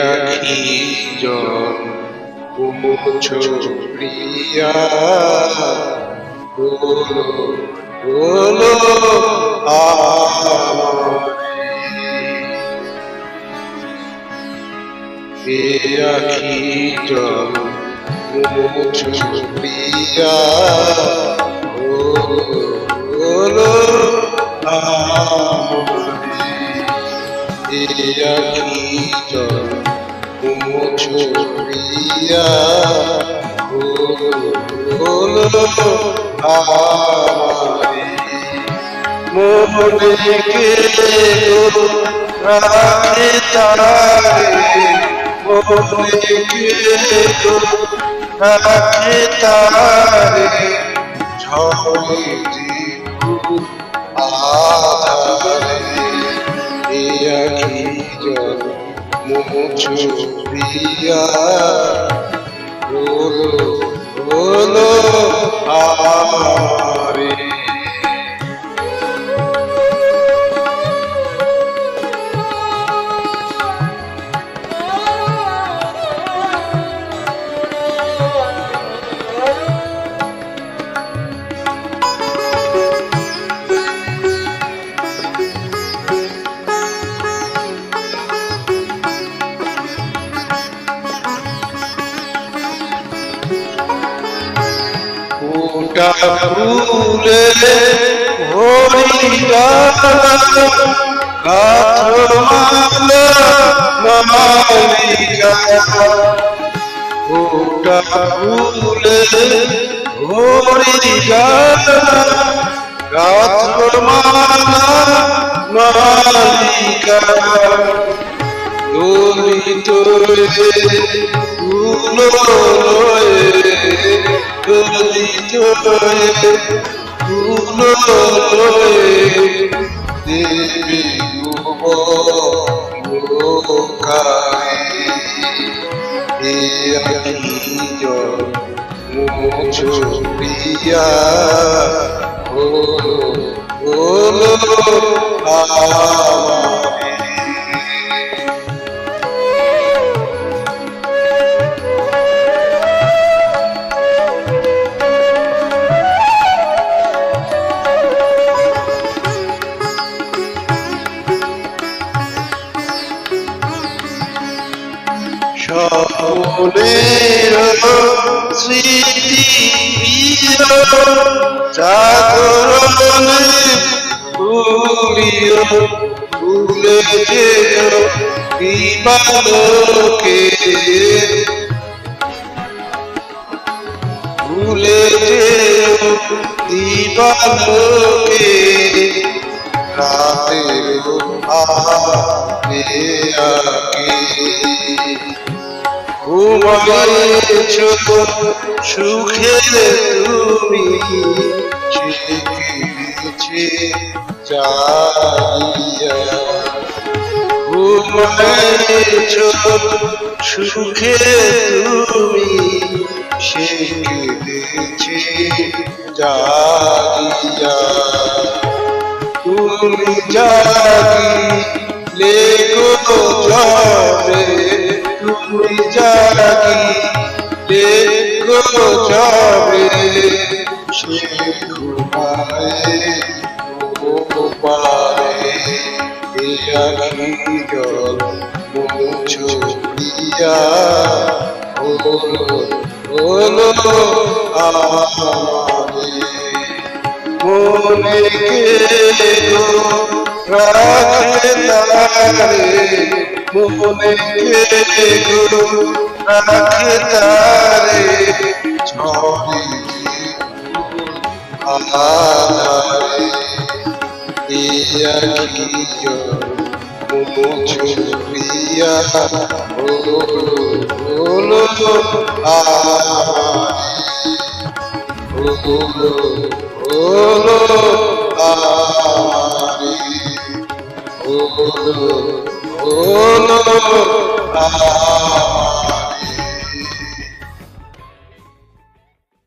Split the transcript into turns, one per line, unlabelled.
আখি জল মুছো প্রিয়া বলো বলো আখি জল মুছো প্রিয়া বলো বলো আখি জল মুছো প্রিয়া বলো মনে কে রাখে তারে মনে কে রাখে তারে ঝড়ে আধারে আখি জল মুছো প্রিয়া বলো বলো আমারে ফুটা ফুলে হরিয়া কাঠমালা মালিকা ফুটা ফুলে হরিয়া কাঠমালা মালিকা দলিত ফুল দলিত ফুল দেবী লোকারে আখি জল মুছো প্রিয়া বলো বলো আমারে সকলের স্মৃতি জাগরণে ভুলিও ভুলে যেও দিবালোকে ভুলে যেও দিবালোকে রাতের আগে আগে ঘুমাইছ সুখে তুমি জেগেছে জাগিয়া ঘুমাইছ সুখে তুমি জেগেছে জাগিয়া তুমি জাগিলে গো যাবে তুমি জাগিলে গো যাবে সে ঘুমায় ও পারে আখি জল মুছো প্রিয়া বলো বলো আমারে মনে কে রাখে তারে মনে কে গো রাখে তারে ছড়ি আধারে ইয়া কি মুছো প্রিয়া ওলো ওলো আরে ওলো আরে